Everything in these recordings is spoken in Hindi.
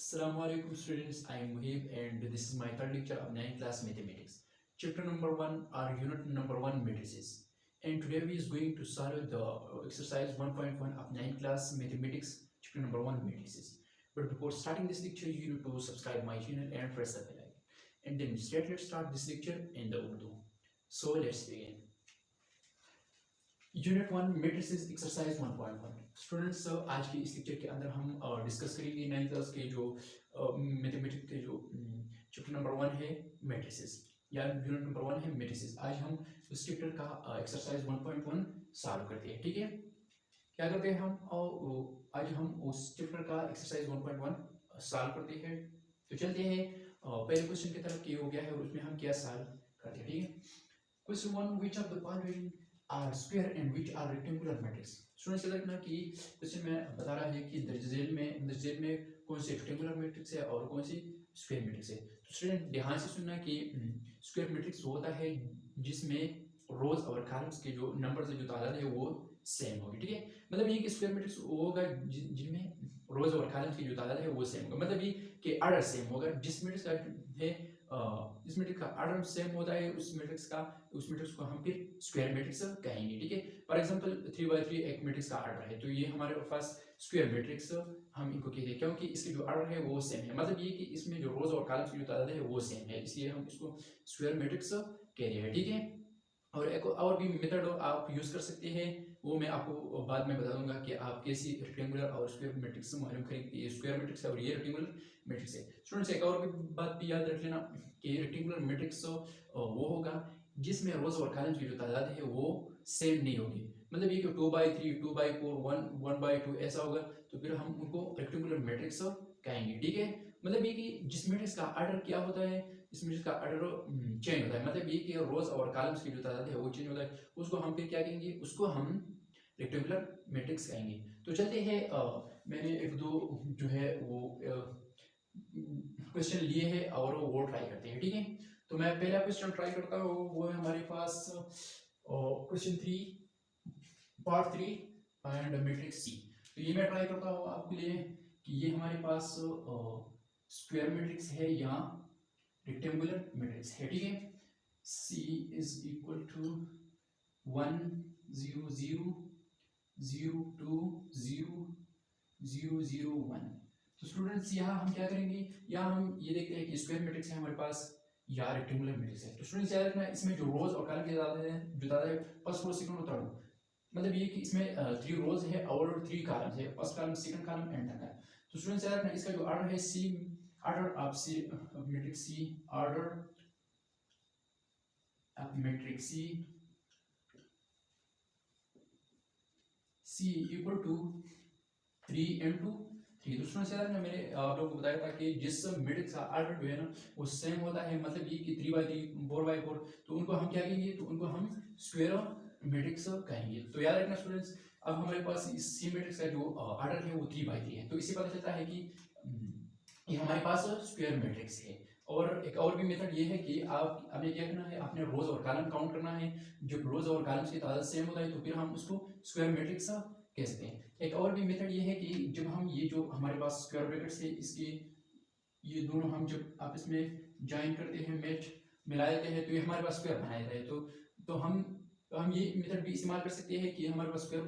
Assalamu alaikum students, I am Muhib and this is my third lecture of 9th class mathematics. Chapter number 1 or unit number 1 matrices. And today we is going to solve the exercise 1.1 of 9th class mathematics chapter number 1 matrices. But before starting this lecture you need to subscribe my channel and press the bell icon. And then let's start this lecture in the Urdu. So let's begin. Unit 1 matrices exercise 1.1 students आज के इस लेक्चर के अंदर हम डिस्कस करेंगे 9th क्लास के जो मैथमेटिक्स के जो चैप्टर नंबर 1 है मैट्रिसेस या यूनिट नंबर 1 है मैट्रिसेस। आज हम उस चैप्टर का एक्सरसाइज 1.1 सॉल्व करते हैं। ठीक है, क्या करते हैं हम आज हम उस चैप्टर का एक्सरसाइज 1.1 सॉल्व करते हैं। तो चलते हैं पहले क्वेश्चन की तरफ, ये हो गया है और उसमें हम क्या सॉल्व करते हैं। ठीक है, question 1, which of the following are square and which are rectangular matrix. Students याद रखना कि क्वेश्चन में बता रहा है कि दर्ज में कौन से रेक्टेंगुलर मैट्रिक्स है और कौन सी स्क्वायर मैट्रिक्स है। तो स्टूडेंट ध्यान से सुनना कि स्क्वायर मैट्रिक्स होता है जिसमें रोज और कॉलम्स के जो नंबर्स जो तादाद है वो सेम होगी। ठीक है, मतलब ये कि स्क्वायर मैट्रिक्स होगा जिनमें रोज और कॉलम्स की जो तादाद है वो सेम होगा, मतलब ये कि ऑर्डर सेम होगा। जिस मैट्रिक्स का है इस मैट्रिक्स का ऑर्डर सेम होता है उस मैट्रिक्स को हम फिर स्क्वायर मैट्रिक्स कहेंगे। ठीक है, फॉर एग्जांपल 3/3 एक मैट्रिक्स का ऑर्डर है, तो ये हमारे पास स्क्वायर मैट्रिक्स हम इनको कहते हैं क्योंकि इसके जो ऑर्डर है वो सेम है। मतलब ये कि इसमें जो रोज और कॉलम्स की जो तादाद है वो सेम है, इसलिए हम इसको स्क्वायर मैट्रिक्स कहते हैं। ठीक है, और एक और भी मेथड आप यूज कर सकते हैं, वो मैं आपको बाद में बता दूंगा कि आप कैसी रेक्टेंगुलर और स्क्वायर मैट्रिक्स मालूम करेंगे। ये स्क्वायर मैट्रिक्स है और ये रेक्टेंगुलर मैट्रिक्स है। स्टूडेंट्स एक और भी बात भी याद रख लेना कि रेक्टेंगुलर मैट्रिक्स वो होगा जिसमें रोज और कॉलम्स की जो तादाद है वो सेम नहीं होगी। मतलब ये कि 2/3 2/4 1/2 ऐसा होगा, तो फिर हम उनको रेक्टेंगुलर मैट्रिक्स कहेंगे। ठीक है, मतलब ये कि जिस मैट्रिक्स का ऑर्डर क्या होता है, इस मैट्रिक्स का ऑर्डर चेंज होता है, मतलब ये कि रोज और कॉलम्स की जो तादाद है वो चेंज होता है, उसको हम फिर क्या कहेंगे, उसको हम रेक्टेंगुलर मैट्रिक्स कहेंगे। तो चलते हैं मैंने एक दो जो है वो क्वेश्चन लिए हैं और वो ट्राई करते हैं। ठीक है, तो मैं पहला क्वेश्चन ट्राई करता हूँ, वो है हमारे पास क्वेश्चन 3 पार्ट 3 एंड मैट्रिक्स सी। तो ये मैं ट्राई करता हूँ आपके लिए कि ये हमारे पास स्क्वायर मैट्रिक्स है या रेक्टेंगुलर मैट्रिक्स है। ठीक है, C इज इक्वल टू 1 0 0 0 2 0 0 0 1। तो स्टूडेंट्स यहाँ हम क्या करेंगे, यहाँ हम ये देखते हैं कि स्क्वायर मैट्रिक्स है हमारे पास या रेक्टेंगुलर मैट्रिक्स है। तो स्टूडेंट्स याद रखना इसमें जो रोज और कॉलम के ज्यादा है first row second row third row, मतलब ये कि इसमें 3 रोज है और 3 कॉलम्स है, first column second column and third column. तो स्टूडेंट्स याद रखना इसका जो ऑर्डर है C order of C matrix C order of matrix C equal to 3 into 3। तो स्टूडेंट्स यार मैंने आप लोगों को बताया था कि जिस मैट्रिक्स का ऑर्डर जो है ना वो सेम होता है, मतलब ये कि 3/3 4/4, तो उनको हम क्या कहेंगे, तो उनको हम स्क्वायर मैट्रिक्स कहेंगे। तो याद रखना स्टूडेंट्स, अब हमारे पास इस सी मैट्रिक्स का जो ऑर्डर है वो 3/3 है, तो इससे पता चलता है कि ये हमारे पास स्क्वायर मैट्रिक्स है। और एक और भी मेथड ये है कि आप आपने क्या करना है, आपने रोज और कॉलम काउंट करना है। जब रोज और कॉलम्स की तादाद सेम होता है तो फिर हम उसको स्क्वायर मैट्रिक्स कह सकते हैं। एक और भी मेथड ये है कि जब हम ये जो हमारे पास स्क्वायर ब्रैकेट्स है इसके ये दोनों हम जब आपस में ज्वाइन करते हैं, मैच मिला देते हैं, तो ये हमारे पास स्क्वायर बना देता है। तो हम ये मेथड भी इस्तेमाल कर सकते हैं कि हमारे पास स्क्वायर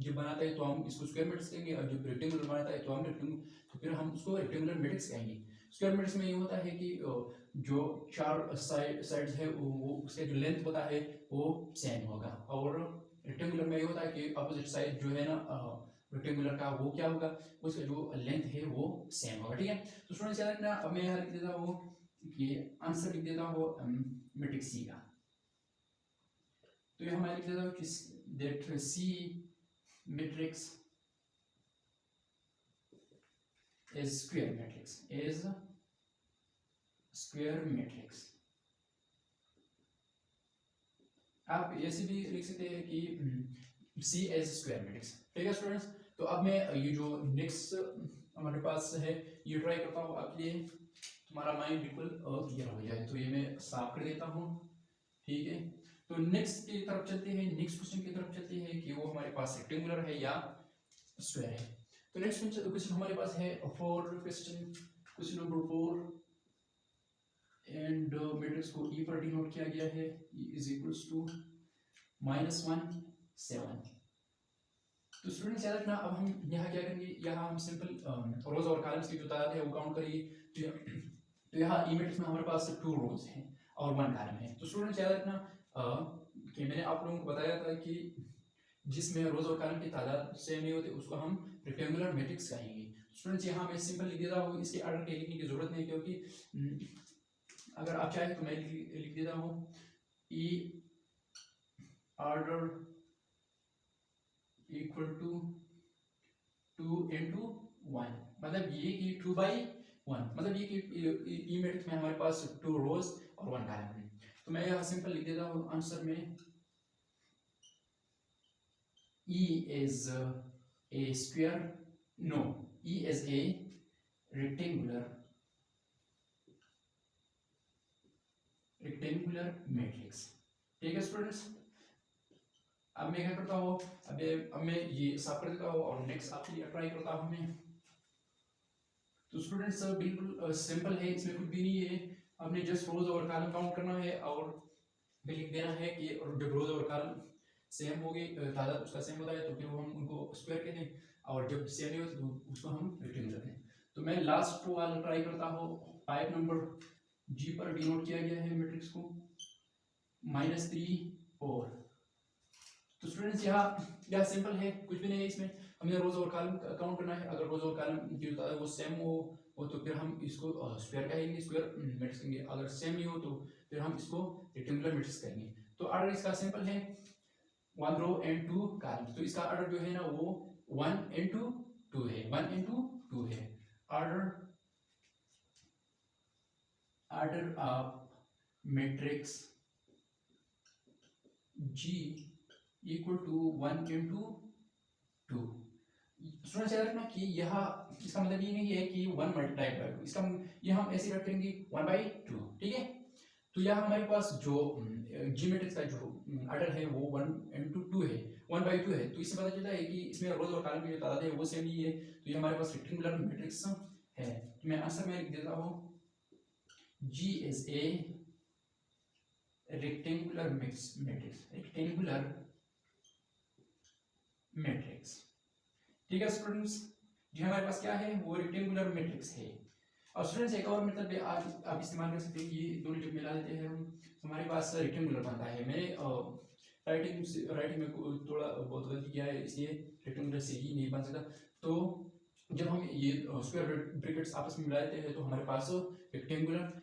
जब बनाता है तो हम इसको स्क्वायर मैट्रिक्स कहेंगे, और जब रेक्टेंगुलर बनाता है तो हम तो फिर हम उसको रेक्टेंगुलर मैट्रिक्स कहेंगे। स्क्वायर मैट्रिक्स में ये होता है कि जो 4 साइड्स है वो उसका जो लेंथ होता है वो सेम होगा, और रेक्टेंगुलर में ये होता है कि अपोजिट साइड जो है ना रेक्टेंगुलर का वो क्या होगा, उसका जो लेंथ है वो सेम होगा। ठीक है, तो स्टूडेंट्स याद रखना, अब मैं यहाँ लिख देता हूँ कि आंसर लिख देता हूँ मैट्रिक्स सी का। तो ये हमारे लिख देता हूँ कि that C matrix is square matrix। आप ऐसे भी लिख सकते हैं कि C एज स्क्वायर मैट्रिक्स। ठीक है स्टूडेंट्स, तो अब मैं ये जो नेक्स्ट हमारे पास है ये ट्राई करता हूँ आपके लिए, तुम्हारा माइंड बिल्कुल क्लियर हो जाए। तो ये मैं साफ कर देता हूँ। ठीक है, तो नेक्स्ट की तरफ चलते हैं, नेक्स्ट क्वेश्चन की तरफ चलते हैं कि वो हमारे पास रेक्टेंगुलर है या स्क्वायर है। तो नेक्स्ट क्वेश्चन हमारे पास है क्वेश्चन नंबर 4 एंड मैट्रिक्स को ई पर डिनोट किया गया है, ई इज इक्वल्स टू -1 7। तो स्टूडेंट्स याद रखना, अब हम यहाँ क्या करेंगे, यहाँ हम सिंपल रोज और कॉलम्स की जो तादाद है वो काउंट करेंगे। तो यहाँ ई मैट्रिक्स में हमारे पास 2 रोज हैं और 1 कॉलम है। तो स्टूडेंट्स याद रखना कि मैंने आप लोगों को बताया था कि जिसमें रोज और कॉलम की तादाद सेम नहीं होती उसको हम रेक्टेंगुलर मैट्रिक्स कहेंगे। स्टूडेंट्स यहाँ मैं सिंपल लिख देता हूँ, इसके ऑर्डर के लिखने की जरूरत नहीं, क्योंकि अगर आप चाहें तो मैं लिख देता हूँ ई ऑर्डर इक्वल टू 2 into 1, मतलब ये कि 2/1, मतलब ये कि ई मैट्रिक्स में हमारे पास 2 रोज और 1 कॉलम है। तो मैं यहाँ सिंपल लिख देता हूँ आंसर में E is a square, no, E is a rectangular matrix. ठीक है स्टूडेंट्स, अब मैं क्या करता हूँ, अब मैं ये साफ कर देता हूँ और नेक्स्ट आपके लिए ट्राई करता हूँ मैं। तो स्टूडेंट्स बिल्कुल सिंपल है, इसमें कुछ भी नहीं है, आपने जस्ट रोज और कॉलम काउंट करना है और लिख देना है कि जब रोज और कॉलम सेम होगी, तादाद उसका सेम होता है तो फिर वो हम उनको स्क्वायर कहते हैं, और जब सेम नहीं होती तो उसको हम रेक्टेंगुलर कहते हैं। तो मैं लास्ट वाला ट्राई करता हूँ, 5 नंबर जी पर डिनोट किया गया है मैट्रिक्स को -3 4। तो स्टूडेंट्स यहाँ सिंपल है, कुछ भी नहीं है इसमें, हमें रोज और कॉलम काउंट करना है। अगर रोज और कॉलम की जो तादाद वो सेम हो तो फिर हम इसको स्क्वायर कहेंगे, स्क्वायर मैट्रिक्स कहेंगे। अगर सेम नहीं हो तो फिर हम इसको रेक्टेंगुलर मैट्रिक्स कहेंगे। तो ऑर्डर इसका सिंपल है, 1 रो एंड 2 कॉलम। तो इसका ऑर्डर जो है ना वो 1 into 2 है, 1 into 2 है। Order of matrix G equal to 1 into 2। Students याद रखना कि यह इसका मतलब ये नहीं है कि 1 मल्टीप्लाई बाय 2, इसका ये हम ऐसे रख देंगे 1/2। ठीक है, तो यह हमारे पास जो जी मैट्रिक्स का जो ऑर्डर है वो 1 into 2 है, 1/2 है। तो इससे पता चलता है कि इसमें रोज और कॉलम की जो तादाद है वो सेम ही है, तो ये हमारे पास रेक्टेंगुलर मैट्रिक्स है। तो मैं आंसर में लिख देता हूँ G is a rectangular matrix. ठीक है स्टूडेंट्स, जी हमारे पास क्या है वो रेक्टेंगुलर मैट्रिक्स है। और स्टूडेंट्स एक और मेथड भी आज आप इस्तेमाल कर सकते हैं, ये दोनों जब मिला देते हैं हम तो हमारे पास रेक्टेंगुलर बनता है। मैंने राइटिंग में थोड़ा बहुत गलती किया है, इसलिए रेक्टेंगुलर से ही नहीं बन सकता। तो जब हम ये स्क्वायर ब्रैकेट्स आपस में मिला देते हैं तो हमारे पास रेक्टेंगुलर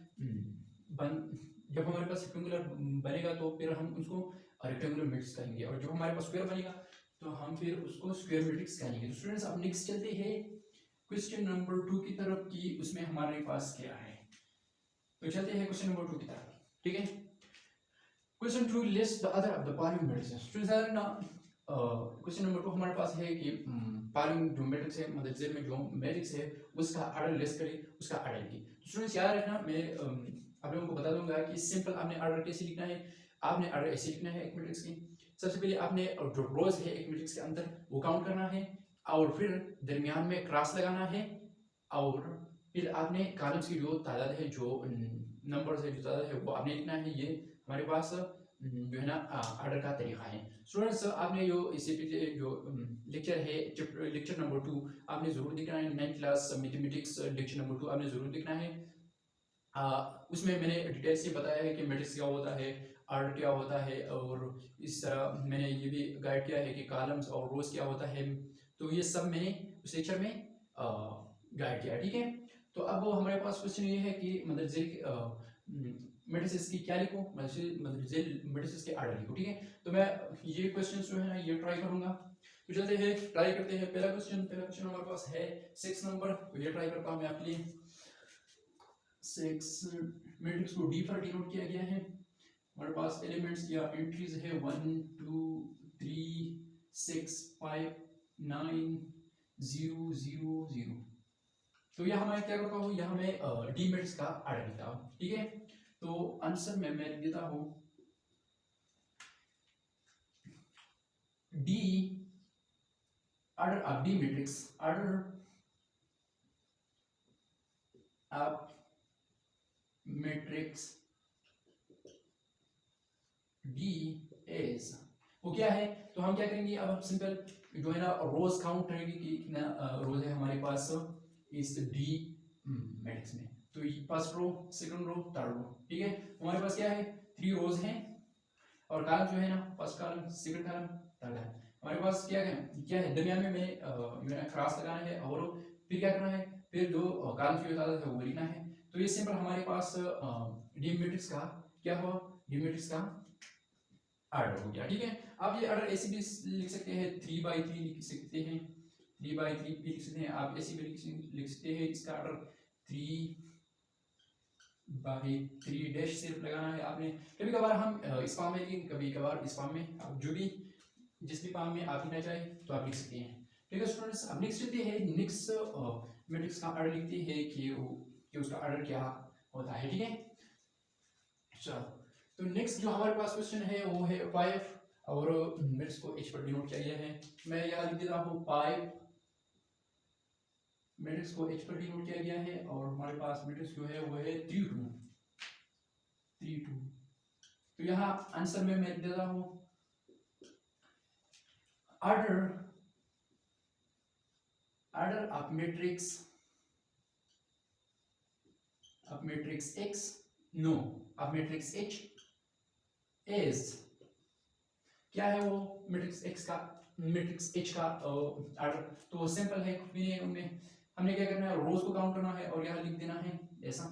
जब हमारे पास रेक्टेंगुलर बनेगा तो फिर हम उसको रेक्टेंगुलर मैट्रिक्स कहेंगे, और जब हमारे पास स्क्वायर बनेगा तो हम फिर उसको स्क्वायर मैट्रिक्स कहेंगे। तो स्टूडेंट्स अब नेक्स्ट चलते हैं क्वेश्चन नंबर 2 की तरफ की उसमें हमारे पास क्या है। तो चलते हैं क्वेश्चन नंबर 2 की तरफ। ठीक है, question 2 list the other of the following matrix. Students ना क्वेश्चन नंबर 2 हमारे पास है कि फॉलोइंग जो मैट्रिक्स है, मतलब जेड में जो मैट्रिक्स है उसका ऑर्डर लिस्ट करें, उसका ऑर्डर लिखिए। तो स्टूडेंट्स याद रखना, मैं आप लोगों को बता दूंगा कि सिंपल आपने ऑर्डर कैसे लिखना है। आपने ऑर्डर ऐसे लिखना है एक मैट्रिक्स की, सबसे पहले आपने जो रोज है एक मैट्रिक्स के अंदर वो काउंट करना है, और फिर दरमियान में क्रॉस लगाना है, और फिर आपने कॉलम्स की जो तादाद है, जो नंबर्स है, जो तादाद है वो आपने लिखना है। ये हमारे पास जो है ना ऑर्डर का तरीका है। स्टूडेंट्स आपने इससे जो लेक्चर है लेक्चर नंबर 2 आपने जरूर देखना है, 9th class mathematics lecture number 2 आपने जरूर देखना है। उसमें मैंने डिटेल से बताया है कि मैट्रिक्स क्या होता है, ऑर्डर क्या होता है, और इस तरह मैंने ये भी गाइड किया है कि कॉलम्स और रोज क्या होता है। तो ये सब मैंने उस लेक्चर में गाइड किया। ठीक है, तो अब हमारे पास क्वेश्चन ये है कि मतलब जेल मैट्रिसेस की क्या लिखूं, मतलब जेल मैट्रिसेस के ऑर्डर लिखूं। ठीक है, तो मैं ये क्वेश्चन जो है ना ये ट्राई करूंगा। तो चलते हैं ट्राई करते हैं। पहला क्वेश्चन हमारे पास है 6 नंबर, तो ये ट्राई करता हूँ मैं आपके लिए। 6 मैट्रिक्स को डी पर डिनोट किया गया है। हमारे पास एलिमेंट्स या एंट्रीज है 1 2 3 6 5 9 0 0 0। तो यह मैं क्या करता हूँ, यहाँ मैं डी मैट्रिक्स का ऑर्डर लिखता हूँ। ठीक है, तो आंसर में मैं लिख देता हूँ D order of D matrix, order of matrix D is, वो क्या है? तो हम क्या करेंगे, अब हम सिंपल जो है ना रोज काउंट करेंगे कि कितना रोज है हमारे पास इस डी मैट्रिक्स में। तो first row, second row, third row, ठीक है। हमारे पास क्या है, 3 रोज हैं और कॉलम जो है ना first column, second column, third column. हमारे पास क्या है, दरमियान में जो है क्रॉस लगाना है और फिर क्या करना है, फिर जो कॉलम की होता है वो लिखना है। तो ये सिंपल हमारे पास डी मैट्रिक्स का क्या हुआ, डी मैट्रिक्स का ऑर्डर हो गया, ठीक है। आप ये ऑर्डर ऐसे भी लिख सकते हैं, 3/3 लिख सकते हैं, 3/3 भी लिख सकते हैं, आप ऐसे भी लिख सकते हैं। इसका ऑर्डर 3/3 डैश सिर्फ लगाना है आपने। कभी कभार हम इस फॉर्म में लिखेंगे, कभी कभार इस फॉर्म में, आप जो भी जिस भी फॉर्म में आप लिखना चाहे तो आप लिख सकते हैं, ठीक है स्टूडेंट्स। अब नेक्स्ट लिखते हैं, नेक्स्ट मैट्रिक्स का ऑर्डर लिखते हैं कि उसका ऑर्डर क्या होता है, ठीक है। चलो, तो नेक्स्ट जो हमारे पास क्वेश्चन है वो है 5 और मैट्रिक्स को h पर डिनोट किया गया है। मैं यहाँ लिख देता हूँ 5, मैट्रिक्स को h पर डिनोट किया गया है और हमारे पास मैट्रिक्स जो है वो है 3 2। तो यहाँ आंसर में मैं लिख देता हूँ order of matrix x, no of matrix h is, क्या है वो मैट्रिक्स x का, मैट्रिक्स h का ऑर्डर। तो सिंपल है, कुछ भी नहीं है उनमें। हमने क्या करना है, रोज को काउंट करना है और यहाँ लिख देना है ऐसा,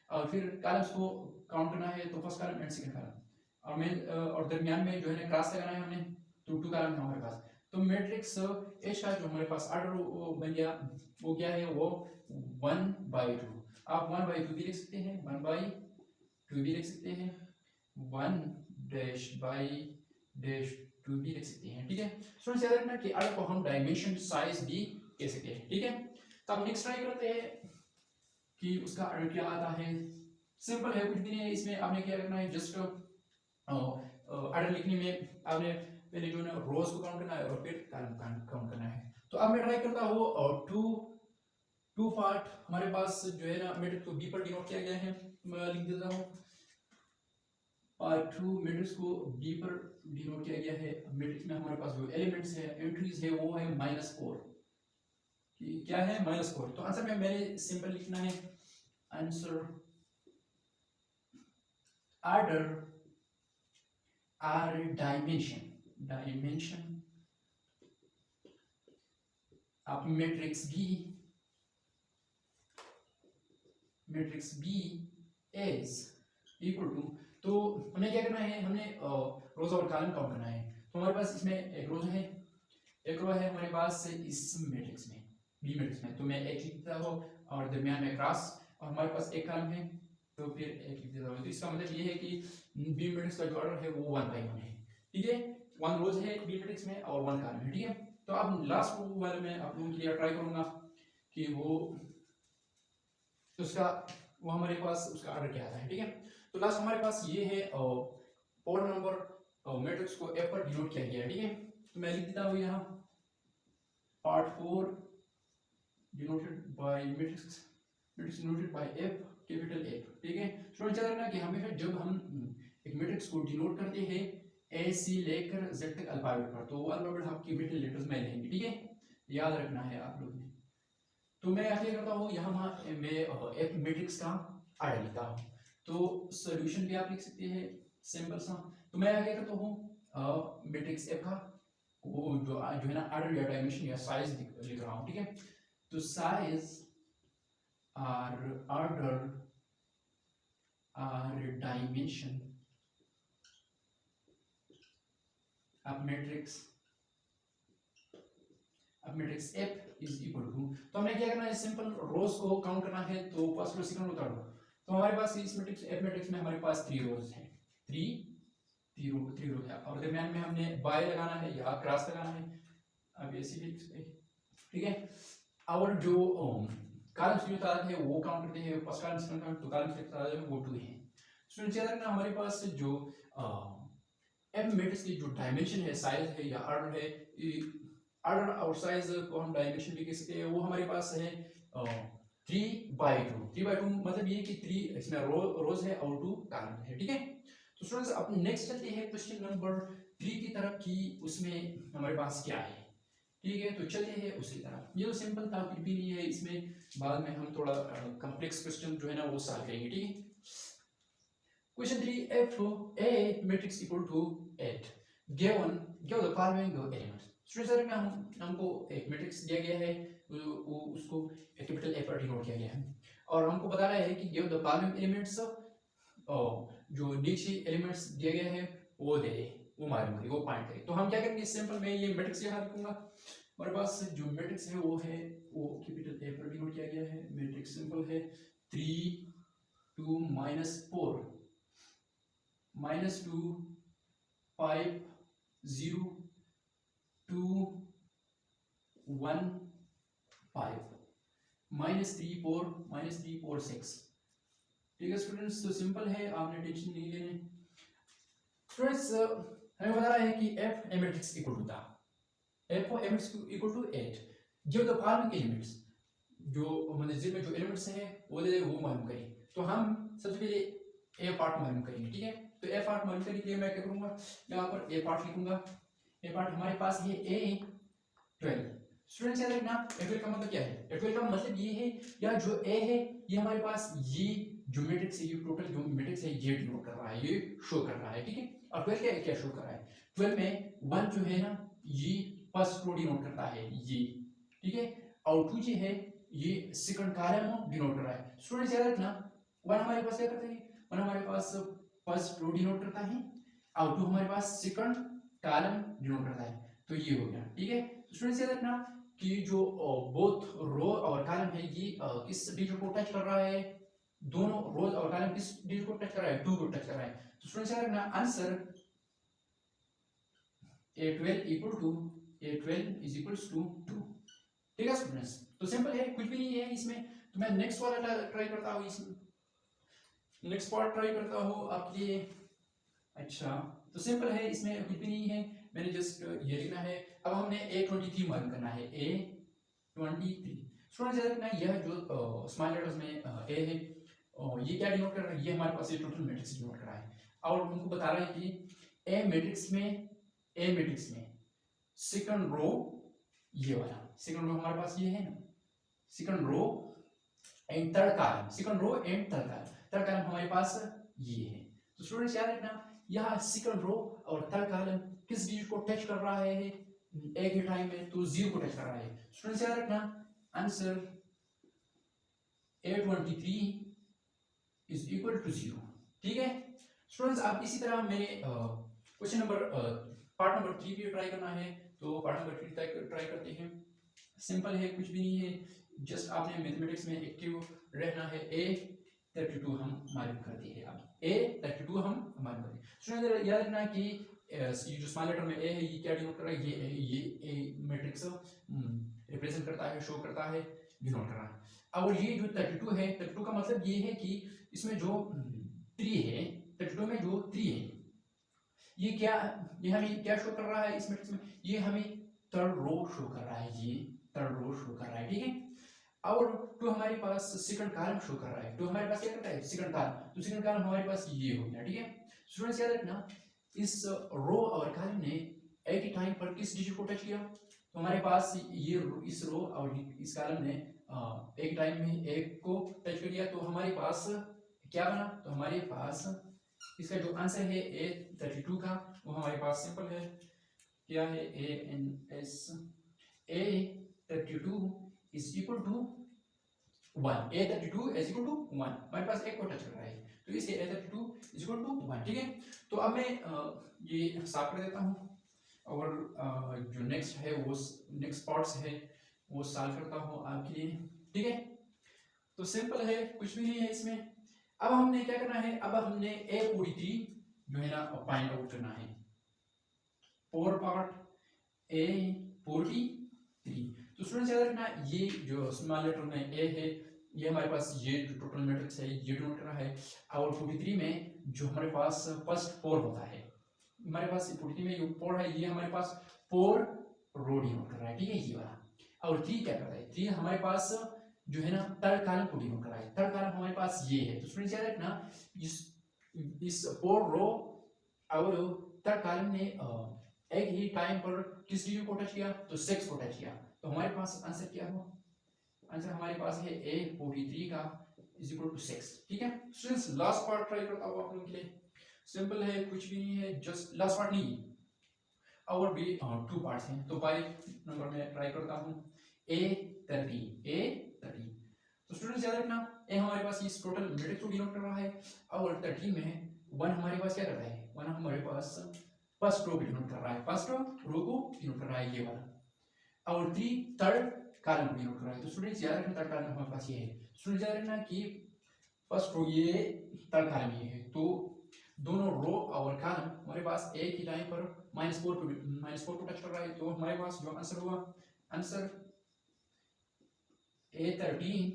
और फिर कॉलम्स को काउंट करना है, तो first column and second column, और मेन और दरमियान में जो है ना क्रॉस लगाना है हमने, तो 2 कॉलम है हमारे पास। तो मैट्रिक्स h का जो हमारे पास ऑर्डर बन गया वो क्या है, वो 1/2। आप 1/2 भी लिख सकते हैं, 1/2 भी लिख सकते हैं, 1-/2 भी लिख सकते हैं, ठीक है। स्टूडेंट्स याद रखना कि ऑर्डर को हम डायमेंशन साइज भी कह सकते हैं, ठीक है। तो अब नेक्स्ट ट्राई करते हैं कि उसका ऑर्डर क्या आता है। सिंपल है, कुछ भी नहीं है इसमें। आपने क्या करना है, जस्ट ऑर्डर लिखने में आपने पहले जो है ना रोज को काउंट करना है और फिर कॉलम काउंट करना है। तो अब मैं ट्राई करता हूँ, और टू पार्ट हमारे पास जो है ना मैट्रिक्स को बी पर डिनोट किया गया है। मैं लिख देता हूँ पार्ट 2 मैट्रिक्स को बी पर डिनोट किया गया है। मैट्रिक्स में हमारे पास जो एलिमेंट्स है, एंट्रीज है, वो है -4, कि क्या है -4। तो आंसर में मैंने सिंपल लिखना है, answer order or dimension of matrix B is equal to. तो हमें क्या करना है, हमने रोज और कॉलम काउंट करना है। तो हमारे पास इसमें एक रो है हमारे पास इस मैट्रिक्स में, बी मैट्रिक्स में। तो मैं एक लिख देता हूँ और दरमियान में क्रॉस, और हमारे पास एक कॉलम है तो फिर एक लिख देता हूँ। तो इसका मतलब ये है कि बी मैट्रिक्स का जो ऑर्डर है वो 1/1 है, ठीक है। 1 रोज है बी मैट्रिक्स में और 1 कॉलम है, ठीक है। तो अब लास्ट वाले में आप लोगों के लिए ट्राई करूंगा कि वो हमारे पास उसका ऑर्डर क्या आता है, ठीक है। तो लास्ट हमारे पास ये है पोल नंबर मैट्रिक्स को एफ पर डिनोट किया गया है, ठीक है। तो मैं लिख देता हूँ यहाँ part 4 denoted by matrix denoted by F, capital F, ठीक है। स्टूडेंट याद रखना कि हमेशा जब हम एक मैट्रिक्स को डिनोट करते हैं ए सी लेकर जेड तक अल्फाबेट पर, तो वो अल्फाबेट आप कैपिटल लेटर्स में लेंगे, ठीक है। याद रखना है आप लोगों ने। तो मैं क्या करता हूँ, यहाँ मैं एक मैट्रिक्स का ऑर्डर लिखता हूँ। तो सॉल्यूशन भी आप लिख सकते हैं सिंपल सा। तो मैं क्या करता हूँ, मैट्रिक्स एफ का वो जो है ना ऑर्डर या डायमेंशन या साइज लिख रहा हूँ, ठीक है। तो साइज और ऑर्डर और dimension of matrix F is equal to. तो हमें क्या करना है, सिंपल रोज को काउंट करना है। तो first row, second row, third row. तो हमारे पास इस मैट्रिक्स F मैट्रिक्स में हमारे पास 3 रोज हैं, 3 रो है, और दरमियान में हमने बाय लगाना है या क्रॉस लगाना है, अब ऐसे भी लिख सकते हैं, ठीक है। और जो कॉलम्स की तादाद है वो काउंट करते हैं, फर्स्ट कॉलम सेकंड कॉलम, तो कॉलम्स की तादाद है वो 2 है। स्टूडेंट्स याद रखना हमारे पास जो F मैट्रिक्स की जो डायमेंशन है, साइज है या ऑर्डर है, ऑर्डर और साइज को हम डायमेंशन भी कह सकते हैं, वो हमारे पास है 3/2। 3/2 मतलब ये कि 3 इसमें रोज है और 2 कॉलम है, ठीक है। तो स्टूडेंट्स अब नेक्स्ट चलते हैं क्वेश्चन नंबर 3 की तरफ की, उसमें हमारे पास क्या है, ठीक है। तो चलते हैं उसकी तरफ। ये तो सिंपल था, कुछ भी नहीं है इसमें, बाद में हम थोड़ा कॉम्प्लेक्स क्वेश्चन जो है ना वो सॉल्व करेंगे, ठीक है। Question 3, if A matrix equal to 8 give the following elements। Students अगर हमको एक मैट्रिक्स दिया गया है, वो उसको कैपिटल ए पर डिनोट किया गया है, और हमको बता रहा है कि गिव द फॉलोइंग एलिमेंट्स, जो नीचे एलिमेंट्स दिए गए हैं वो दे दे, वो मालूम करें, वो पॉइंट करें। तो हम क्या करेंगे, सिंपल मैं ये मैट्रिक्स यहाँ लिखूंगा। हमारे पास जो मैट्रिक्स है वो है, वो कैपिटल ए पर डिनोट किया गया है। मैट्रिक्स सिंपल है 3 2 -4 -2 5 0 2 1 5 -3 4 6, ठीक है स्टूडेंट्स। तो सिंपल है, आपने टेंशन नहीं लेनी। स्टूडेंट्स हमें बता रहा है कि f a matrix equal to था, f a matrix equal to 8 give the following elements, जो मतलब में जो एलिमेंट्स हैं वो दे वो मालूम करें। तो हम सबसे पहले a पार्ट मालूम करेंगे, ठीक है। तो a पार्ट मालूम करने के लिए मैं क्या करूंगा, यहाँ पर a पार्ट लिखूंगा। a पार्ट हमारे पास है a12। स्टूडेंट्स याद रखना a12 का मतलब क्या है, a12 का मतलब ये है, या जो a है ये हमारे पास ये जो मैट्रिक्स है, ये टोटल जो मैट्रिक्स है ये डिनोट कर रहा है, ये शो कर रहा है, ठीक है। और 12 क्या क्या शो कर रहा है, 12 में 1 जो है ना ये फर्स्ट रो डिनोट करता है ये, ठीक है। और 2 जो है ये सेकंड कॉलम डिनोट कर रहा है। स्टूडेंट्स याद रखना 1 हमारे पास क्या करता है, 1 हमारे पास फर्स्ट रो डिनोट करता है, और 2 हमारे पास सेकंड कॉलम डिनोट करता है। तो ये हो गया, ठीक है। स्टूडेंट्स याद रखना कि जो बोथ रो और कॉलम है ये किस डिजिट को टच कर रहा है, दोनों रोज और कॉलम किस डिजिट को टच कर रहा है, 2 को टच कर रहा है। तो स्टूडेंट्स याद रखना answer a12 is equals to 2, ठीक है स्टूडेंट्स। तो सिंपल है, कुछ भी नहीं है इसमें। तो मैं नेक्स्ट वाला ट्राई करता हूँ, इसमें नेक्स्ट पार्ट ट्राई करता हूँ आपके लिए। अच्छा, तो सिंपल है, इसमें कुछ भी नहीं है, मैंने जस्ट ये लिखना है। अब हमने A23 मालूम करना है, A23। स्टूडेंट्स याद रखना यह जो स्मॉल लेटर्स में A है, ये क्या डिनोट कर रहा है, ये हमारे पास ये टोटल मैट्रिक्स डिनोट कर रहा है। और उनको बता रहा है कि ए मैट्रिक्स में सेकंड रो, ये वाला सेकंड रो हमारे पास ये है ना, second row and third column, second row and third column हमारे पास ये है। तो स्टूडेंट्स याद रखना यहाँ सेकंड रो और थर्ड कॉलम किस डिजिट को टच कर रहा है एक ही टाइम में, तो 0 को टच कर रहा है। स्टूडेंट्स याद रखना answer A23 is equal to 0, ठीक है स्टूडेंट्स। आप इसी तरह मैंने क्वेश्चन नंबर पार्ट नंबर 3 भी ट्राई करना है, तो पार्ट नंबर 3 ट्राई करते हैं। सिंपल है, कुछ भी नहीं है, जस्ट आपने मैथमेटिक्स में एक्टिव रहना है। A32 हम मालूम करते हैं, अब A32 हम मालूम करते हैं। स्टूडेंट याद रखना कि ये जो स्मॉल लेटर में A है ये क्या डिनोट कर रहा है, ये मैट्रिक्स रिप्रेजेंट करता है, शो करता है, डिनोट कर रहा है। और ये जो 32 है, 32 का मतलब ये है कि इसमें जो 3 है, 32 में जो 3 है ये क्या, ये हमें क्या शो कर रहा है इस मैट्रिक्स में, ये हमें थर्ड रो शो कर रहा है, ये थर्ड रो शो कर रहा है, ठीक है। और 2 हमारे पास सेकंड कॉलम शो कर रहा है, 2 हमारे पास क्या करता है सेकंड कॉलम, तो सेकंड कॉलम हमारे पास ये हो गया, ठीक है। स्टूडेंट्स याद रखना इस रो और कॉलम ने एक ही टाइम पर किस डिजिट को टच किया, तो हमारे पास ये इस रो और इस कॉलम ने एक टाइम में एक को टच कर दिया, तो हमारे पास क्या बना, तो हमारे पास इसका जो आंसर है A32 का, वो हमारे पास सिंपल है, क्या है ANS A32 is equal to 1, A32 is equal to 1, हमारे पास एक को टच कर रहा है, तो इसलिए A32 इज इक्वल टू 1, ठीक है। तो अब मैं ये साफ कर देता हूँ, और जो नेक्स्ट है वो नेक्स्ट पार्ट्स है वो सॉल्व करता हूँ आपके लिए, ठीक है। तो सिंपल है, कुछ भी नहीं है इसमें। अब हमने क्या करना है, अब हमने A43 जो है ना फाइंड आउट करना है, 4 पार्ट A43। तो स्टूडेंट्स याद रखना ये जो स्मॉल लेटर में A है, ये हमारे पास ये जो टोटल मैट्रिक्स है ये डिनोट कर रहा है, और 43 में जो हमारे पास फर्स्ट 4 होता है, हमारे पास 43 में जो 4 है ये हमारे पास 4 रो डिनोट कर रहा है, ठीक है, ये वाला। और 3 क्या कर रहा है, 3 हमारे पास जो है ना थर्ड कॉलम को डिनोट कर रहा है। थर्ड कॉलम हमारे पास ये है, तो स्टूडेंट्स याद रखना इस 4 रो और थर्ड कॉलम ने एक ही टाइम पर किस डिजिट को टच किया, तो 6 को टच किया। तो हमारे पास आंसर क्या हुआ, आंसर हमारे पास है a 43 का इज इक्वल टू 6, ठीक है। स्टूडेंट्स लास्ट पार्ट ट्राई करता हूं आप लोगों के लिए, सिंपल है, कुछ भी नहीं है, जस्ट लास्ट पार्ट नहीं और भी 2 पार्ट्स हैं। तो पहले नंबर में ट्राई करता हूं a30। तो स्टूडेंट्स याद रखना ए हमारे पास इस टोटल मैट्रिक्स को डिनोट कर रहा है और 13 में 1 हमारे पास क्या कर रहा है, 1 हमारे पास फर्स्ट रो को डिनोट कर रहा है, फर्स्ट रो को डिनोट कर रहा है ये वाला, और 3 थर्ड कॉलम को डिनोट कर रहा है। तो स्टूडेंट्स याद रखना थर्ड कॉलम हमारे पास ये है। स्टूडेंट्स याद रखना कि फर्स्ट रो ये, थर्ड कॉलम ये है, तो दोनों रो और कॉलम हमारे पास एक ही लाइन पर -4 को टच कर रहा है। तो हमारे पास जो आंसर हुआ, आंसर a13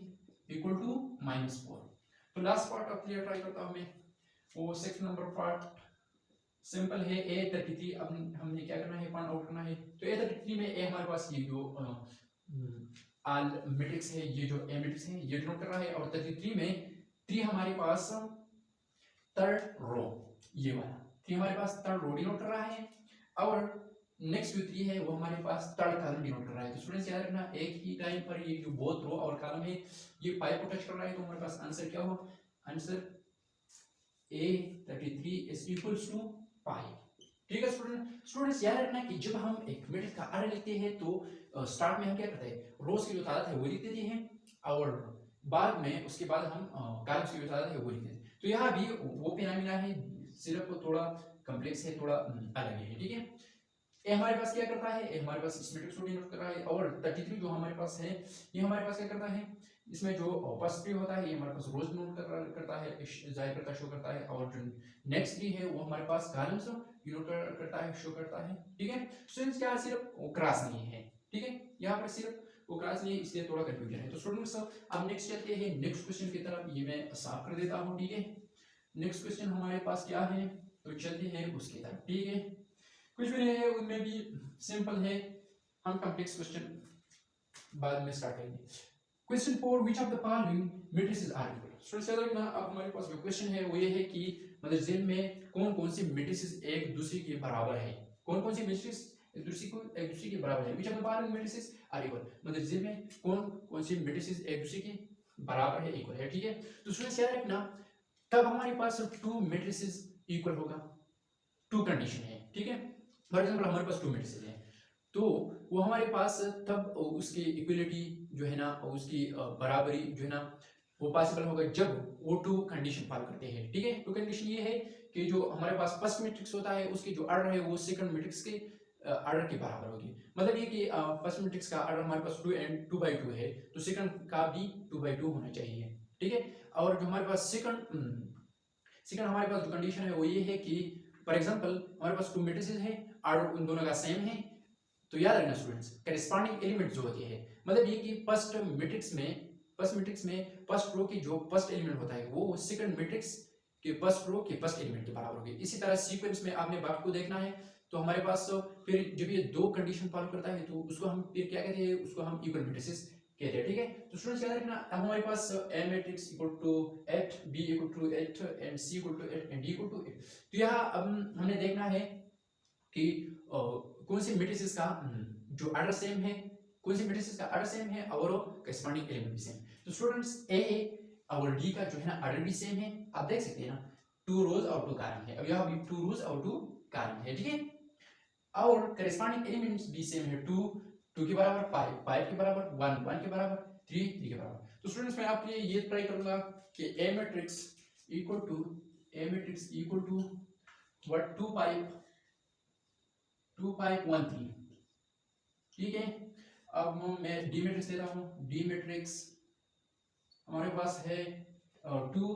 इक्वल टू -4। तो लास्ट पार्ट अब क्लियर ट्राई करता हूं मैं, वो 6 नंबर पार्ट सिंपल है a33। अब हमने क्या करना है, फाइंड आउट करना है। तो a33 में a हमारे पास ये जो आल मैट्रिक्स है, ये जो a मैट्रिक्स है ये डिनोट कर रहा है, और 33 में 3 हमारे पास थर्ड रो, ये वाला 3 हमारे पास थर्ड रो डिनोट कर रहा है, और नेक्स्ट जो 3 है वो हमारे पास थर्ड कॉलम डिनोट कर रहा है। तो स्टूडेंट्स याद रखना एक ही टाइम पर ये जो बोथ रो और कॉलम है ये 5 को टच कर रहा है। तो हमारे पास आंसर क्या होगा, answer a33 is equals to 5, ठीक है। स्टूडेंट्स याद रखना कि जब हम एक मैट्रिक्स का अर्रे लिखते हैं तो स्टार्ट में हम क्या करते हैं, रोज की जो तादाद है वो लिख देते हैं, और बाद में उसके बाद हम कॉलम्स की जो तादाद है वो लिख देते हैं। तो यहाँ भी वो फिनोमेना है, सिर्फ थोड़ा कॉम्प्लेक्स है, थोड़ा अलग है, ठीक है। ए हमारे पास क्या करता है, ए हमारे पास इस मैट्रिक्स को डिनोट कर रहा है, और 33 जो हमारे पास है ये हमारे पास क्या करता है, इसमें जो फर्स्ट 3 होता है ये हमारे पास रोज डिनोट करता है, जाहिर करता शो करता है, और जो नेक्स्ट 3 है वो हमारे पास कॉलम्स डिनोट करता है, शो करता है, ठीक है। स्टूडेंट्स क्या सिर्फ क्रॉस नहीं है, ठीक है, यहाँ पर सिर्फ वो क्रॉस नहीं है, इसलिए थोड़ा कंफ्यूजन है। तो स्टूडेंट्स अब नेक्स्ट चलते हैं नेक्स्ट क्वेश्चन की तरफ, ये मैं साफ कर देता हूँ, ठीक है। नेक्स्ट क्वेश्चन हमारे पास क्या है, तो चलते हैं उसकी तरफ, ठीक है। कुछ भी नहीं है, उनमें भी सिंपल है, हम कॉम्प्लेक्स क्वेश्चन बाद में स्टार्ट करेंगे। Question 4 which of the following matrices are equal. Students याद रखना अब हमारे पास जो क्वेश्चन है वो ये है कि मदरजे में कौन कौन सी मैट्रिसेस एक दूसरे के बराबर है, कौन कौन सी मैट्रिक्स एक दूसरे के बराबर है, which of the following matrices are equal, मदरजे में कौन कौन सी मैट्रिसेस एक दूसरे के बराबर है, इक्वल है, ठीक है। तो स्टूडेंट्स याद रखना तब हमारे पास 2 मैट्रिसेस इक्वल होगा, 2 कंडीशन है, ठीक है। फॉर एग्जांपल हमारे पास 2 मैट्रिसेस हैं, तो वो हमारे पास तब उसकी इक्वलिटी जो है ना, उसकी बराबरी जो है ना वो पॉसिबल होगा जब वो 2 कंडीशन फॉलो करते हैं, ठीक है। 2 कंडीशन ये है कि जो हमारे पास फर्स्ट मैट्रिक्स होता है उसकी जो ऑर्डर है वो सेकंड मैट्रिक्स के ऑर्डर के बराबर होगी। मतलब ये कि फर्स्ट मैट्रिक्स का ऑर्डर हमारे पास 2 एंड 2/2 है, तो सेकंड का भी 2/2 होना चाहिए, ठीक है। और जो हमारे पास सेकंड हमारे पास जो कंडीशन है वो ये है कि फॉर एग्जांपल हमारे पास 2 मैट्रिसेस है, ऑर्डर उन दोनों का सेम है, तो याद रखना स्टूडेंट्स करेस्पॉन्डिंग एलिमेंट जो होते हैं, मतलब ये कि फर्स्ट मैट्रिक्स में फर्स्ट रो की जो फर्स्ट एलिमेंट होता है वो सेकंड मैट्रिक्स के फर्स्ट रो के फर्स्ट एलिमेंट के बराबर होगी। इसी तरह सीक्वेंस में आपने बात को देखना है, तो हमारे पास फिर जब ये 2 कंडीशन फॉलो करता है तो उसको हम फिर क्या कहते हैं, उसको हम इक्वल मैट्रिसेस कहते हैं, ठीक है। तो स्टूडेंट्स याद रखना अब हमारे पास A matrix equal to 8, B equal to 8 and C equal to 8 and D equal to 8। तो यहाँ अब हमने देखना है कि कौन सी मैट्रिसेस का जो ऑर्डर सेम है, कौन सी मैट्रिसेस का ऑर्डर सेम है और करेस्पॉन्डिंग एलिमेंट भी सेम। तो स्टूडेंट्स ए और डी का जो है ना ऑर्डर भी सेम है, आप देख सकते हैं ना 2 रोज और 2 कॉलम है, अब यहाँ भी 2 रोज और 2 कॉलम है, ठीक है। और करेस्पॉन्डिंग एलिमेंट्स भी सेम है, 2 के बराबर, 5 के बराबर, 1 के बराबर, 3 के बराबर। तो स्टूडेंट्स मैं आपके लिए ये ट्राई करूंगा कि A matrix equal to what 2 5 1 3, ठीक है। अब मैं डी मैट्रिक्स लेता हूँ, डी मैट्रिक्स हमारे पास है 2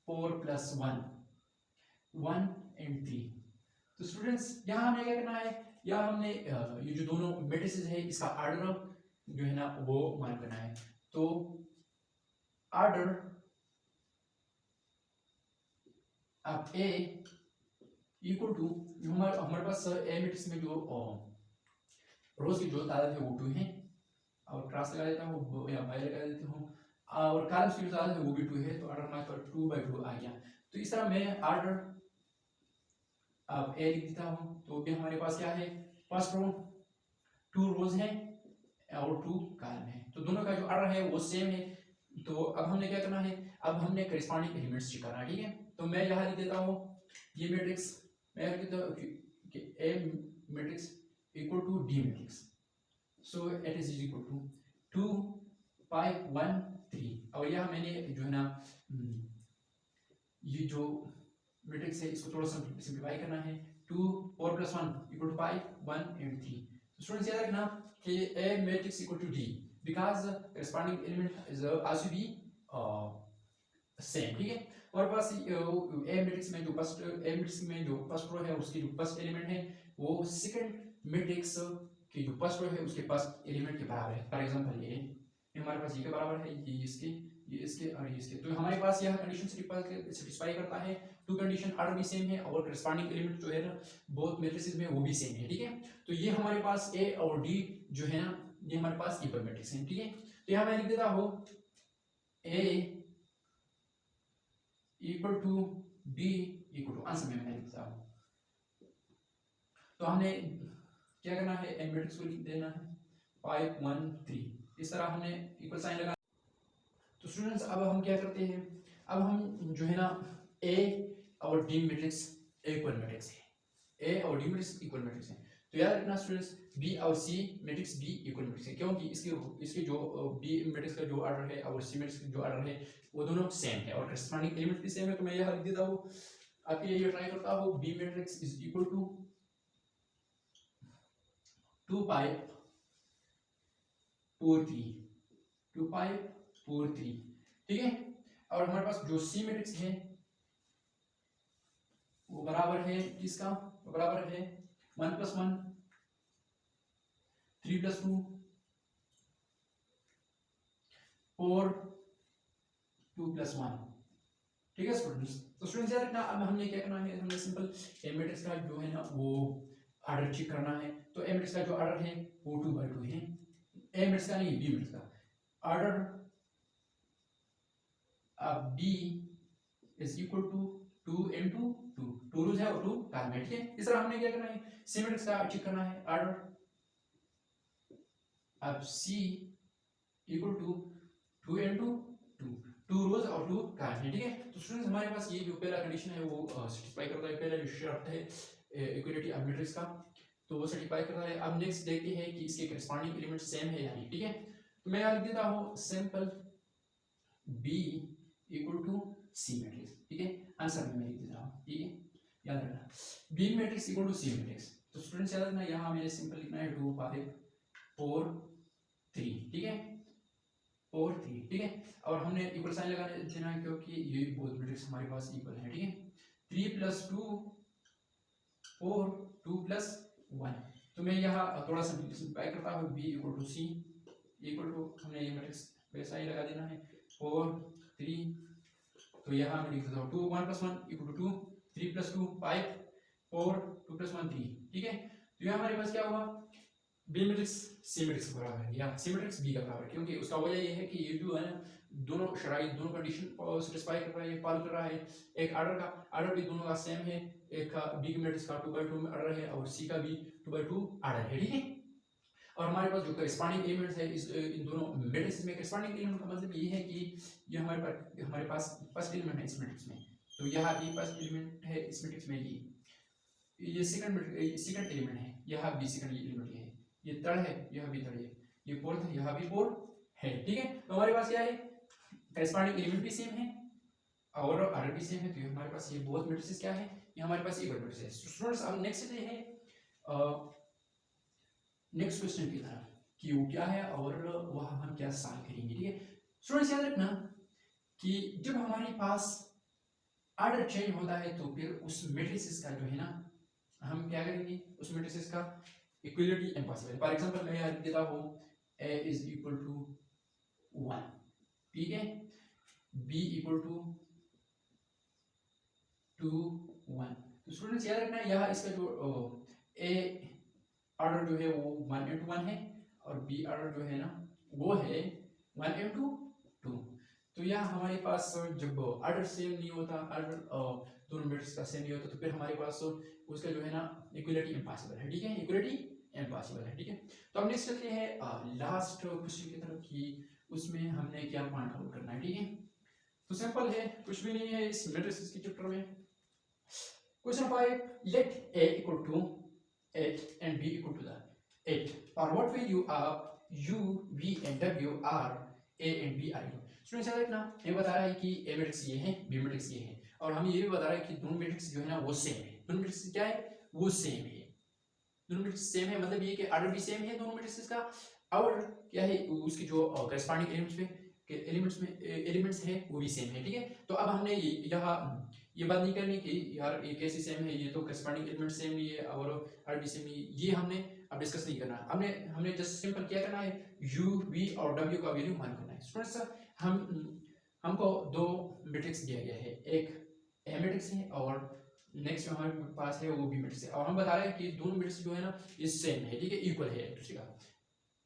4 प्लस 1 एंड 3। तो स्टूडेंट्स यहाँ हमें क्या करना है, यहाँ हमने ये जो दोनों मैट्रिसेस है इसका ऑर्डर जो है ना वो मान करना है। तो ऑर्डर अब ए इक्वल टू हमारे पास ए मैट्रिक्स में जो रोज की जो तादाद है वो 2 है, और क्रॉस लगा देता हूँ या बाय लगा देता हूँ, और कॉलम्स की जो तादाद है वो भी 2 है, तो ऑर्डर हमारे पास 2/2 आ गया। तो इस तरह मैं ऑर्डर अब ए लिख देता हूँ, तो भी हमारे पास क्या है, फर्स्ट रो 2 रोज है और 2 कॉलम है, तो दोनों का जो ऑर्डर है वो सेम है। तो अब हमने क्या करना है, अब हमने करिस्पॉन्डिंग एलिमेंट्स चेक करना है, ठीक है। तो मैं यहाँ लिख देता हूँ ये मैट्रिक्स, मैं लिख देता हूँ कि A matrix equal to D matrix, so it is equal to 2 5 1 3, और यह मैंने जो है ना ये जो मैट्रिक्स है इसको थोड़ा सा सिंप्लीफाई करना है, 2 4 + 1 = 5 1 and 3। स्टूडेंट्स याद रखना कि A matrix equal to D because corresponding element is also be same, ठीक है। और पास A matrix में जो फर्स्ट रो है उसकी जो फर्स्ट एलिमेंट है वो सेकंड मैट्रिक्स की जो फर्स्ट रो है उसके फर्स्ट एलिमेंट के बराबर है। फॉर एग्जांपल ये हमारे पास ये के बराबर है, ये इसके और ये इसके, तो हमारे पास यह कंडीशन सेटिस्फाई करता है। टू कंडीशन ऑर्डर भी सेम है और करस्पॉन्डिंग एलिमेंट जो है ना बोथ मैट्रिसेस में वो भी सेम है, ठीक है। तो ये हमारे पास ए और डी जो है ना ये हमारे पास इक्वल मैट्रिक्स है, ठीक है। तो यहाँ मैं लिख देता हूँ A equal to D equal to, answer में मैं लिख देता हूँ। तो हमने क्या करना है, ए मैट्रिक्स को लिख देना है 5 1 3, इस तरह हमने इक्वल साइन लगा। तो स्टूडेंट्स अब हम क्या करते हैं, अब हम जो है ना ए और डी मैट्रिक्स इक्वल मैट्रिक्स है, ए और डी मैट्रिक्स इक्वल मैट्रिक्स है। तो याद रखना स्टूडेंट्स बी और C matrix B equal matrix है, क्योंकि इसके जो बी मैट्रिक्स का जो ऑर्डर है और सी मैट्रिक्स का जो ऑर्डर है वो दोनों सेम है और करस्पॉन्डिंग एलिमेंट भी सेम है। तो मैं यह लिख देता हूँ, आपके लिए ट्राई करता हूँ, B matrix is equal to 2 5 4 3, 2 5 4 3, ठीक है। और हमारे पास जो सी मैट्रिक्स है वो बराबर है किसका, वो बराबर है 1 + 1 3 + 2 4 2 + 1, ठीक है स्टूडेंट्स। तो स्टूडेंट्स याद रखना अब हमने क्या करना है, हमने सिंपल ए मैट्रिक्स का जो है ना वो ऑर्डर चेक करना है। तो ए मैट्रिक्स का जो ऑर्डर है वो 2/2 है, ए मैट्रिक्स का नहीं बी मैट्रिक्स का order B is equal to 2 into 2, 2 rows है और 2 कॉलम है, ठीक है। इस तरह हमने क्या करना है, सी मैट्रिक्स का चेक करना है ऑर्डर अब सी इक्वल टू 2 into 2, 2 रोज और 2 कॉलम है, ठीक है। तो स्टूडेंट्स हमारे पास ये जो पहला कंडीशन है वो सेटिस्फाई करता है, पहला जो शर्त है इक्वलिटी ऑफ मैट्रिक्स का, तो वो सेटिस्फाई करता है। अब नेक्स्ट देखते हैं कि इसके करस्पॉन्डिंग एलिमेंट सेम है या नहीं, ठीक है। तो मैं यहाँ लिख देता हूँ simple B equal to C matrix, ठीक है। आंसर में मैं लिख देता हूँ, ठीक है, याद रखना B matrix equal to C matrix. तो स्टूडेंट्स याद रखना यहाँ मैंने सिंपल लिखना है 2 5 4 3, ठीक है, 4 3, ठीक है। और हमने इक्वल साइन लगा देना है क्योंकि ये बोथ मैट्रिक्स हमारे पास इक्वल है, ठीक है। 3 + 2 4 2 + 1, तो मैं यहाँ थोड़ा सा सिंप्लीफाई करता हूँ, B equal to C equal to हमने ये मैट्रिक्स वैसा ही लगा देना है 4 3, तो यहाँ मैं लिख देता हूँ 2 1 + 1 = 2, 3 + 2 5 4 2 + 1 3, ठीक है। तो यहाँ हमारे पास क्या हुआ, बी मैट्रिक्स सी मैट्रिक्स के बराबर है या सी मैट्रिक्स बी का बराबर है, क्योंकि उसका वजह ये है कि ये जो है ना दोनों शराइत दोनों कंडीशन सेटिस्फाई कर रहा है, फॉलो कर रहा है। एक ऑर्डर भी दोनों का सेम है, एक का बी मैट्रिक्स का 2/2 में ऑर्डर है और सी का भी 2/2 ऑर्डर है, ठीक है। और हमारे पास जो करस्पॉन्डिंग एलिमेंट्स है इन दोनों मैट्रिक्स में, करस्पॉन्डिंग एलिमेंट का मतलब ये है कि ये हमारे पास फर्स्ट एलिमेंट है इस मैट्रिक्स में, तो यहाँ भी फर्स्ट एलिमेंट है इस मैट्रिक्स में, ये सेकंड एलिमेंट है, यहाँ भी सेकंड एलिमेंट है, ये थर्ड है, यह भी थर्ड है, ये फोर्थ है, यहाँ भी फोर्थ है, ठीक है। तो हमारे पास क्या है, करस्पॉन्डिंग एलिमेंट भी सेम है और ऑर्डर भी सेम है, तो हमारे पास ये बोथ मैट्रिसेस क्या है, ये हमारे पास इक्वल मैट्रिक्स है। स्टूडेंट्स अब नेक्स्ट ये है नेक्स्ट क्वेश्चन की तरफ कि वो क्या है और वह हम क्या सॉल्व करेंगे, ठीक है। स्टूडेंट्स याद रखना कि जब हमारे पास ऑर्डर चेंज होता है तो फिर उस मैट्रिसेस का जो है ना हम क्या करेंगे, उस मैट्रिसेस का इक्वलिटी इम्पॉसिबल। फॉर एग्जांपल मैं यहाँ लिख देता हूँ a इज इक्वल टू 1, ठीक है, b इक्वल टू 2 1। तो स्टूडेंट्स याद रखना यहाँ इसका जो a ऑर्डर जो है वो 1 into 1 है, और बी ऑर्डर जो है ना वो है 1 into 2। तो यहाँ हमारे पास जब ऑर्डर सेम नहीं होता, ऑर्डर दोनों मैट्रिक्स का सेम नहीं होता, तो फिर हमारे पास उसका जो है ना इक्वलिटी इम्पॉसिबल है, ठीक है, इक्वलिटी इम्पॉसिबल है, ठीक है। तो अब नेक्स्ट चलते हैं लास्ट क्वेश्चन की तरफ कि उसमें हमने क्या पॉइंट आउट करना है, ठीक है। तो सिंपल है, कुछ भी नहीं है इस मैट्रिक्स के चैप्टर में। Question 5, let a equal to 8 and b equal to the 8 or what value of u v and w are a and b are given। Students याद रखना, ये बता रहा है कि a मैट्रिक्स ये है, b मैट्रिक्स ये है, और हमें ये भी बता रहा है कि दोनों मैट्रिक्स जो है ना वो सेम है। दोनों मैट्रिक्स क्या है, वो सेम है। दोनों मैट्रिक्स सेम है मतलब ये कि ऑर्डर भी सेम है दोनों मैट्रिक्स का, और क्या है उसकी जो करेस्पॉन्डिंग एलिमेंट्स में एलिमेंट्स है वो भी सेम है, ठीक है। तो अब हमने यहाँ ये बात नहीं करनी कि यार ये कैसे सेम है, ये तो करेस्पॉन्डिंग एलिमेंट सेम नहीं है और ऑर्डर भी सेम नहीं है, ये हमने अब डिस्कस नहीं करना। हमने जस्ट सिंपल क्या करना है, u v और w का वैल्यू मान करना है। स्टूडेंट्स हमको दो मैट्रिक्स दिया गया है, एक a मैट्रिक्स है और नेक्स्ट जो हमारे पास है वो बी मैट्रिक्स है, और हम बता रहे हैं कि दोनों मैट्रिक्स जो है ना ये सेम है, ठीक है, इक्वल है एक दूसरे का।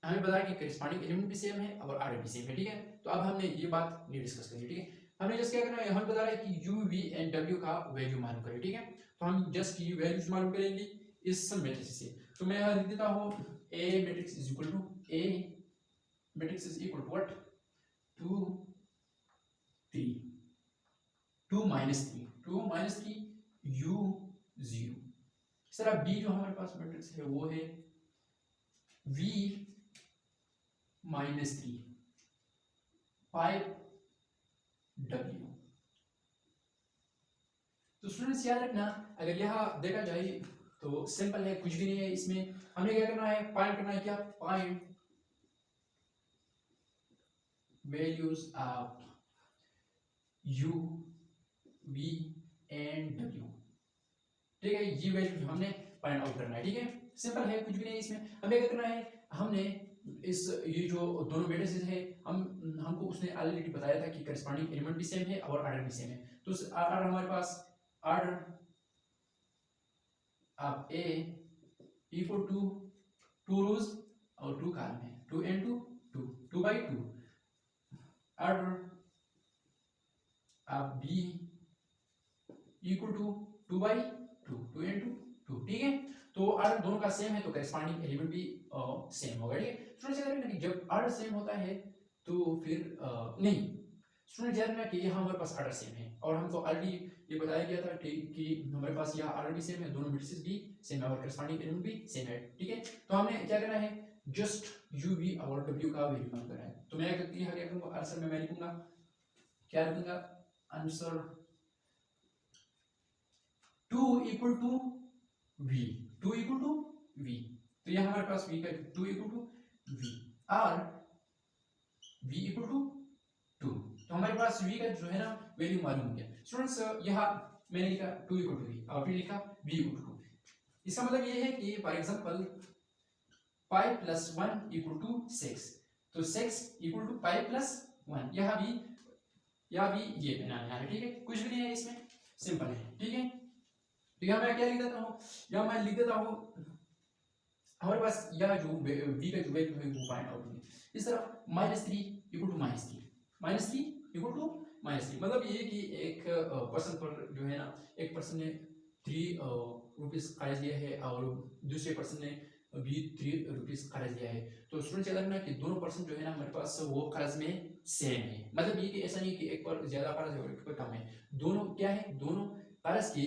हमें पता है कि करेस्पॉन्डिंग एलिमेंट भी सेम है और आर्डर भी सेम है, ठीक है। तो अब हमने ये बात नहीं डिस्कस करी, ठीक है। हमने जस्ट क्या करना है, हम बता रहे हैं कि u v एंड w का वैल्यू मालूम करें, ठीक है। तो हम जस्ट ये वैल्यूज मालूम करेंगे इस मैट्रिक्स से। तो मैं यहाँ लिख देता हूँ a matrix is equal to a matrix is equal to what 2 3 2 minus 3 u 0। इस तरह b जो हमारे पास मैट्रिक्स है वो है v -3 5 w। तो स्टूडेंट्स याद रखना, अगर यहाँ देखा जाए तो सिंपल है, कुछ भी नहीं है इसमें। हमें क्या करना है, फाइंड करना है, क्या find values of u v and w, ठीक है। ये वैल्यूज हमने फाइंड आउट करना है, ठीक है। सिंपल है, कुछ भी नहीं इसमें। हमें क्या करना है, हमने इस ये जो दोनों मैट्रिसेस है हमको उसने ऑलरेडी बताया था कि करेस्पॉन्डिंग एलिमेंट भी सेम है और ऑर्डर भी सेम है। तो ऑर्डर हमारे पास order of A equal to 2 rows और 2 कॉलम है, 2 into 2 2/2। Order of B equal to 2/2 2 into 2, ठीक है। तो ऑर्डर दोनों का सेम है तो करेस्पॉन्डिंग एलिमेंट भी सेम होगा, ठीक है। स्टूडेंट्स याद रखना कि जब ऑर्डर सेम होता है तो फिर नहीं, स्टूडेंट्स याद रखना कि यहाँ हमारे पास ऑर्डर सेम है, और हमको ऑलरेडी ये बताया गया था कि हमारे पास यहाँ ऑर्डर भी सेम है, दोनों मैट्रिसेस भी सेम है और करेस्पॉन्डिंग एलिमेंट भी सेम है, ठीक है। तो हमने क्या करना है, जस्ट u v और w का वैल्यू मान करना है। तो मैं क्या करूँगा, आंसर में मैं लिखूंगा, क्या लिखूंगा answer 2 equal to v, 2 equal to v। तो यहाँ हमारे पास v का 2 equal to v और v equal to 2। तो हमारे पास v का जो है ना वैल्यू मालूम हो गया। स्टूडेंट्स यहाँ मैंने लिखा 2 equal to v और फिर लिखा v equal to 2। इसका मतलब ये है कि फॉर एग्जांपल 5 + 1 = 6, तो 6 = 5 + 1, यहाँ भी ये बनाना है, ठीक है। कुछ भी नहीं है इसमें, सिंपल है, ठीक है। तो यहाँ मैं क्या लिख देता हूँ, यहाँ मैं लिख देता हूँ हमारे पास यह जो v का जो वैल्यू है वो फाइंड आउट होगी इस तरह -3 = -3 -3 = -3। मतलब ये कि एक पर्सन पर जो है ना, एक पर्सन ने 3 रुपीस कर्ज लिया है और दूसरे पर्सन ने भी 3 रुपीस कर्ज लिया है। तो स्टूडेंट्स याद रखना कि दोनों पर्सन जो है ना हमारे पास वो कर्ज में सेम है। मतलब ये कि ऐसा नहीं कि एक पर ज्यादा कर्ज है और एक पर कम है, दोनों क्या है, दोनों कर्ज की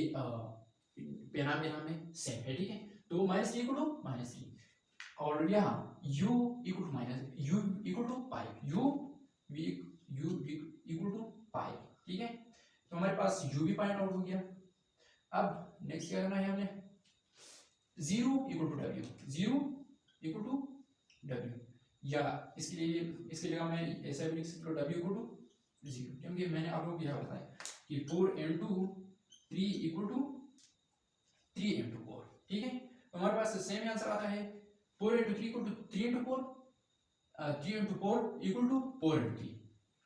पेना में सेम है, ठीक है। तो -3 = -3 और यहाँ u = -5 u = 5, ठीक है। तो हमारे पास u भी फाइंड आउट हो गया। अब नेक्स्ट क्या करना है हमने, 0 = w, 0 = w, या इसके जगह मैं ऐसा भी लिख सकता हूँ w = 0, क्योंकि मैंने आप लोग यह बताया कि 4 into 3 = 3 into 4, ठीक है। तो हमारे पास सेम आंसर आता है 4 into 3 = 3 into 4, 3 into 4 = 4 into 3,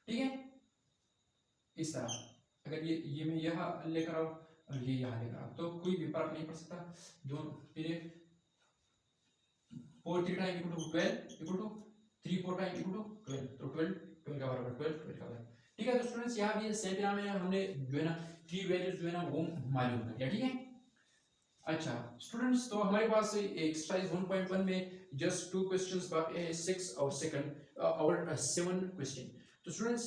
ठीक है। इस तरह अगर ये मैं यहाँ लेकर आऊँ और ये यहाँ लेकर आऊँ तो कोई भी फर्क नहीं पड़ सकता, जो फिर 4 3 time equal to 12 equal to 3 4 time equal to 12, तो 12 12 का बराबर 12 का बराबर। ठीक है, तो स्टूडेंट्स यहाँ भी सेम यहाँ में हमने जो है ना 3 वैल्यूज जो है ना वो मालूम कर लिया। ठीक है, अच्छा स्टूडेंट्स, तो हमारे पास एक्सरसाइज 1.1 में जस्ट 2 क्वेश्चंस बाकी है, 6 और सेकंड और 7 क्वेश्चन। तो students,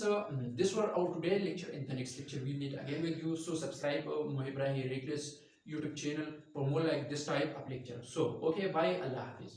this were our today lecture. In the next lecture we meet again with you, so subscribe Mohib Rahi Reckless YouTube channel for more like this type of lecture. So okay, bye, Allah Hafiz.